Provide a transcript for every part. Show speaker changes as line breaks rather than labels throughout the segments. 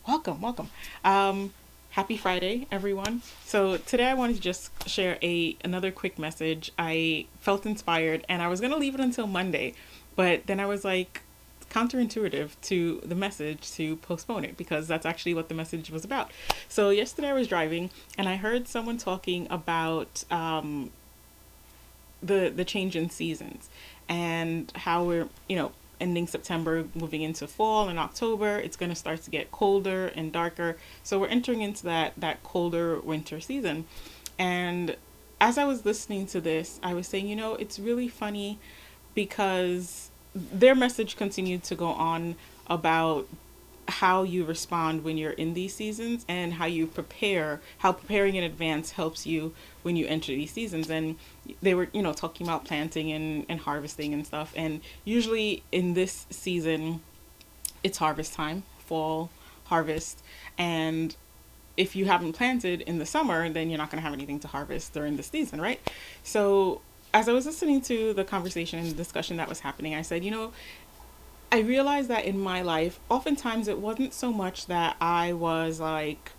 Welcome. Happy Friday, everyone. So today I wanted to just share a another quick message. I felt inspired, and I was gonna leave it until Monday, but then I was like counterintuitive to the message to postpone it because that's actually what the message was about. So yesterday I was driving and I heard someone talking about the change in seasons and how we're ending September, moving into fall and October. It's going to start to get colder and darker. So we're entering into that colder winter season. And as I was listening to this, I was saying, it's really funny because their message continued to go on about how you respond when you're in these seasons and how preparing in advance helps you when you enter these seasons. And they were, talking about planting and harvesting and stuff. And usually in this season, it's harvest time, fall harvest. And if you haven't planted in the summer, then you're not going to have anything to harvest during the season, right? So as I was listening to the conversation and the discussion that was happening, I said, I realized that in my life, oftentimes it wasn't so much that I was like,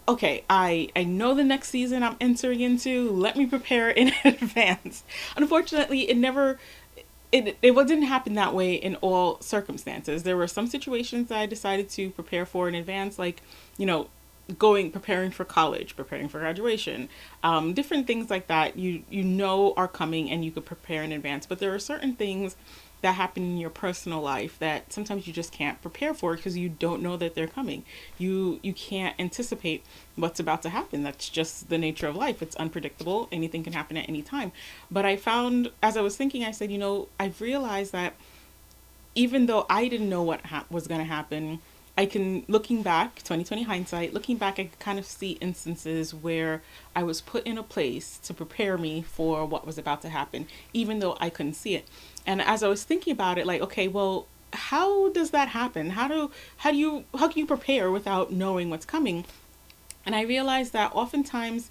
okay, I know the next season I'm entering into, let me prepare in advance. Unfortunately, it didn't happen that way in all circumstances. There were some situations that I decided to prepare for in advance, like, you know, preparing for college, preparing for graduation, different things like that you know are coming and you could prepare in advance. But there are certain things that happen in your personal life that sometimes you just can't prepare for because you don't know that they're coming. You can't anticipate what's about to happen. That's just the nature of life. It's unpredictable. Anything can happen at any time. But I found, as I was thinking, I said, I've realized that even though I didn't know what was going to happen, I can, looking back, 2020 hindsight, looking back, I could kind of see instances where I was put in a place to prepare me for what was about to happen, even though I couldn't see it. And as I was thinking about it, like, okay, well, how does that happen? How can you prepare without knowing what's coming? And I realized that oftentimes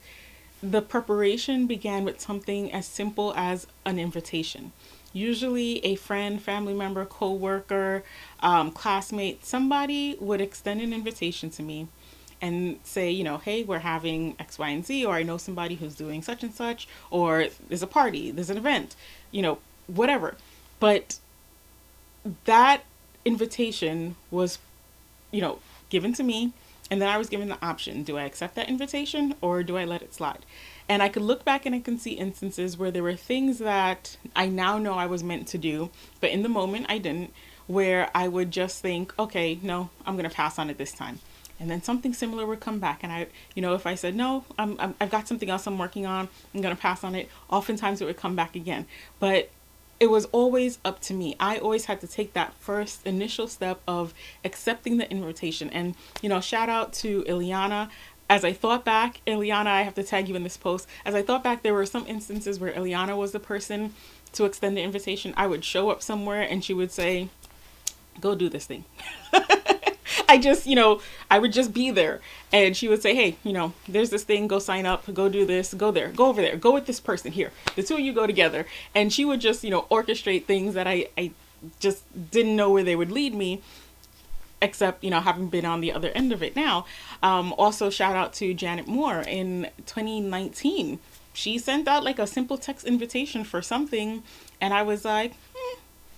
the preparation began with something as simple as an invitation. Usually, a friend, family member, co-worker, classmate, somebody would extend an invitation to me and say, hey, we're having X, Y, and Z, or I know somebody who's doing such and such, or there's a party, there's an event, whatever. But that invitation was, given to me, and then I was given the option: do I accept that invitation or do I let it slide? And I could look back and I can see instances where there were things that I now know I was meant to do, but in the moment I didn't, where I would just think, okay, no, I'm going to pass on it this time. And then something similar would come back, and if I said no, I've got something else I'm working on, I'm gonna pass on it. Oftentimes it would come back again, but it was always up to me. I always had to take that first initial step of accepting the invitation. And, shout out to Ileana. As I thought back, Ileana, I have to tag you in this post. As I thought back, there were some instances where Ileana was the person to extend the invitation. I would show up somewhere and she would say, go do this thing. I just, I would just be there and she would say, hey, there's this thing, go sign up, go do this, go there, go over there, go with this person here. The two of you go together. And she would just, orchestrate things that I just didn't know where they would lead me, except, having been on the other end of it now. Also, shout out to Janet Moore in 2019. She sent out like a simple text invitation for something. And I was like,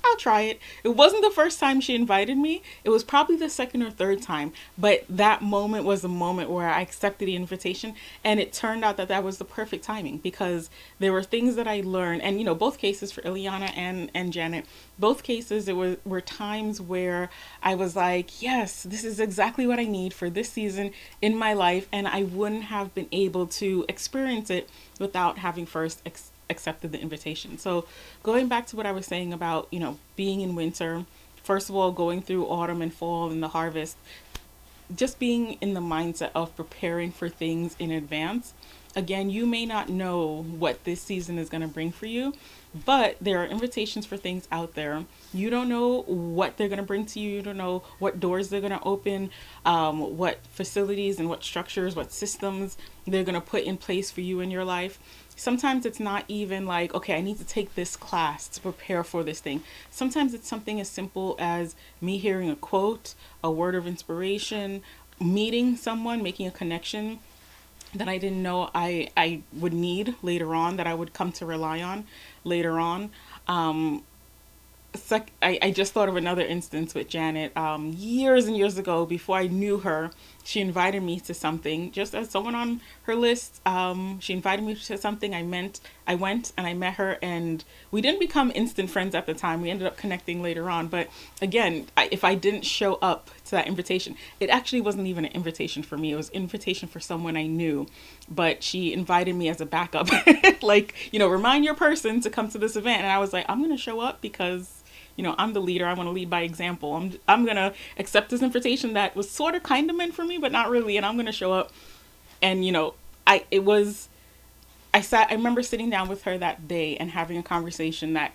I'll try it. It wasn't the first time she invited me. It was probably the second or third time. But that moment was the moment where I accepted the invitation. And it turned out that that was the perfect timing because there were things that I learned. And, both cases for Ileana and Janet, both cases, were times where I was like, yes, this is exactly what I need for this season in my life. And I wouldn't have been able to experience it without having first accepted the invitation. So going back to what I was saying about, being in winter, first of all, going through autumn and fall and the harvest, just being in the mindset of preparing for things in advance. Again, you may not know what this season is going to bring for you, but there are invitations for things out there. You don't know what they're going to bring to you. You don't know what doors they're going to open, what facilities and what structures, what systems they're going to put in place for you in your life. sometimes it's not even like, okay, I need to take this class to prepare for this thing. Sometimes it's something as simple as me hearing a quote, a word of inspiration, meeting someone, making a connection that I didn't know I would need later on, that I would come to rely on later on. Um, I just thought of another instance with Janet. Years and years ago, before I knew her, she invited me to something just as someone on her list. She invited me to something. I went and I met her, and we didn't become instant friends at the time. We ended up connecting later on. But again, if I didn't show up to that invitation, it actually wasn't even an invitation for me. It was an invitation for someone I knew, but she invited me as a backup, like, remind your person to come to this event. And I was like, I'm gonna show up because I'm the leader. I want to lead by example. I'm going to accept this invitation that was sort of kind of meant for me, but not really. And I'm going to show up. And, I remember sitting down with her that day and having a conversation that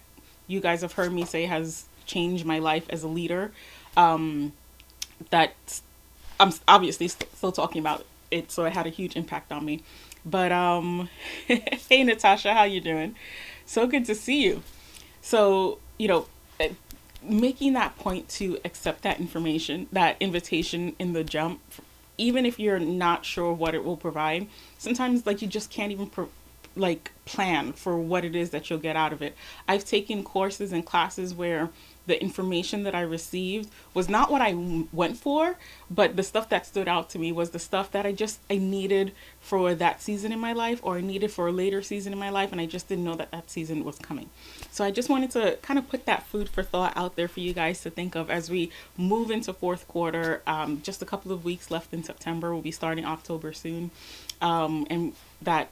you guys have heard me say has changed my life as a leader. That I'm obviously still talking about it. So it had a huge impact on me. But, hey, Natasha, how you doing? So good to see you. So, making that point to accept that information, that invitation in the jump, even if you're not sure what it will provide, sometimes like you just can't even plan for what it is that you'll get out of it. I've taken courses and classes where the information that I received was not what I went for, but the stuff that stood out to me was the stuff that I needed for that season in my life, or I needed for a later season in my life, and I just didn't know that season was coming. So I just wanted to kind of put that food for thought out there for you guys to think of as we move into fourth quarter. Just a couple of weeks left in September. We'll be starting October soon. And that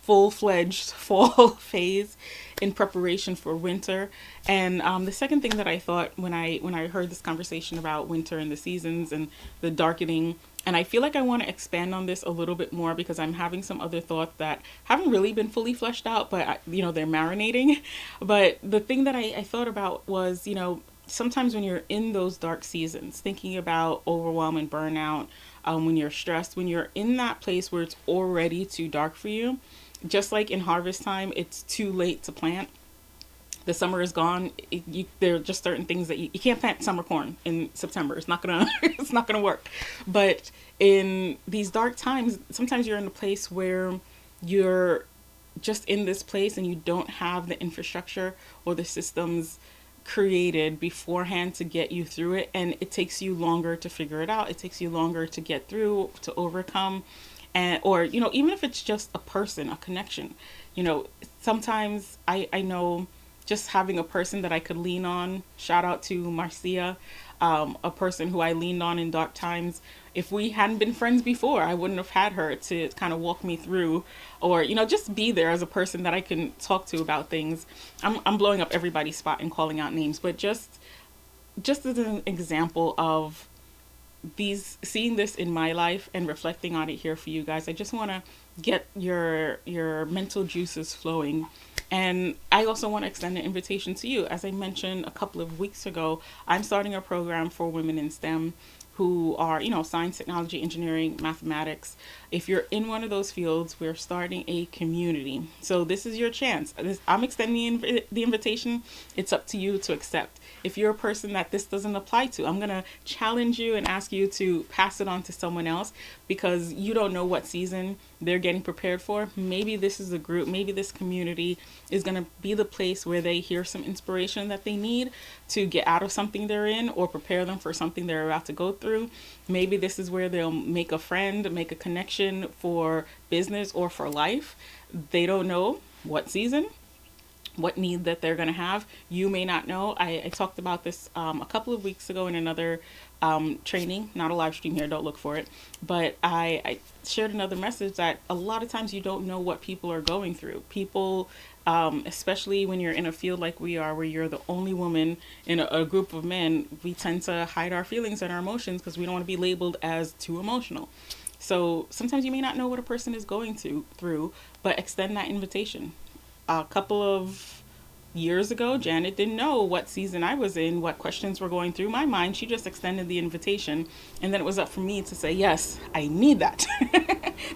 full-fledged fall phase in preparation for winter. And the second thing that I thought when I heard this conversation about winter and the seasons and the darkening, and I feel like I want to expand on this a little bit more because I'm having some other thoughts that haven't really been fully fleshed out, but they're marinating. But the thing that I thought about was, sometimes when you're in those dark seasons, thinking about overwhelm and burnout, when you're stressed, when you're in that place where it's already too dark for you, just like in harvest time, it's too late to plant. The summer is gone. There are just certain things that you can't plant summer corn in September. It's not gonna it's not gonna work. But in these dark times, sometimes you're in a place where you're just in this place and you don't have the infrastructure or the systems created beforehand to get you through it, and it takes you longer to figure it out. It takes you longer to get through, to overcome. And or even if it's just a person, a connection, sometimes I know just having a person that I could lean on. Shout out to Marcia, a person who I leaned on in dark times. If we hadn't been friends before, I wouldn't have had her to kind of walk me through, or just be there as a person that I can talk to about things. I'm blowing up everybody's spot and calling out names, but just as an example of seeing this in my life and reflecting on it here for you guys, I just want to get your mental juices flowing. And I also want to extend an invitation to you. As I mentioned a couple of weeks ago, I'm starting a program for women in STEM who are, science, technology, engineering, mathematics. If you're in one of those fields, we're starting a community. So this is your chance. I'm extending the invitation. It's up to you to accept. If you're a person that this doesn't apply to, I'm going to challenge you and ask you to pass it on to someone else, because you don't know what season they're getting prepared for. Maybe this is a group, maybe this community is going to be the place where they hear some inspiration that they need to get out of something they're in or prepare them for something they're about to go through. Maybe this is where they'll make a friend, make a connection for business or for life. They don't know what season, what need that they're going to have. You may not know. I talked about this a couple of weeks ago in another training, not a live stream here, don't look for it. But I shared another message that a lot of times you don't know what people are going through. People, especially when you're in a field like we are, where you're the only woman in a group of men, we tend to hide our feelings and our emotions because we don't want to be labeled as too emotional. So sometimes you may not know what a person is going through, but extend that invitation. A couple of years ago, Janet didn't know what season I was in, what questions were going through my mind. She just extended the invitation, and then it was up for me to say, yes, I need that.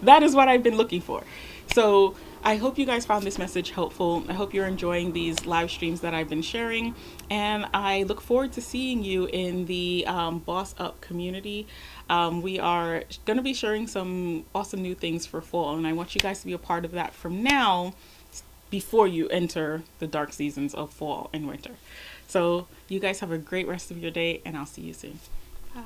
That is what I've been looking for. So I hope you guys found this message helpful. I hope you're enjoying these live streams that I've been sharing. And I look forward to seeing you in the Boss Up community. We are going to be sharing some awesome new things for fall. And I want you guys to be a part of that from now before you enter the dark seasons of fall and winter. So you guys have a great rest of your day, and I'll see you soon.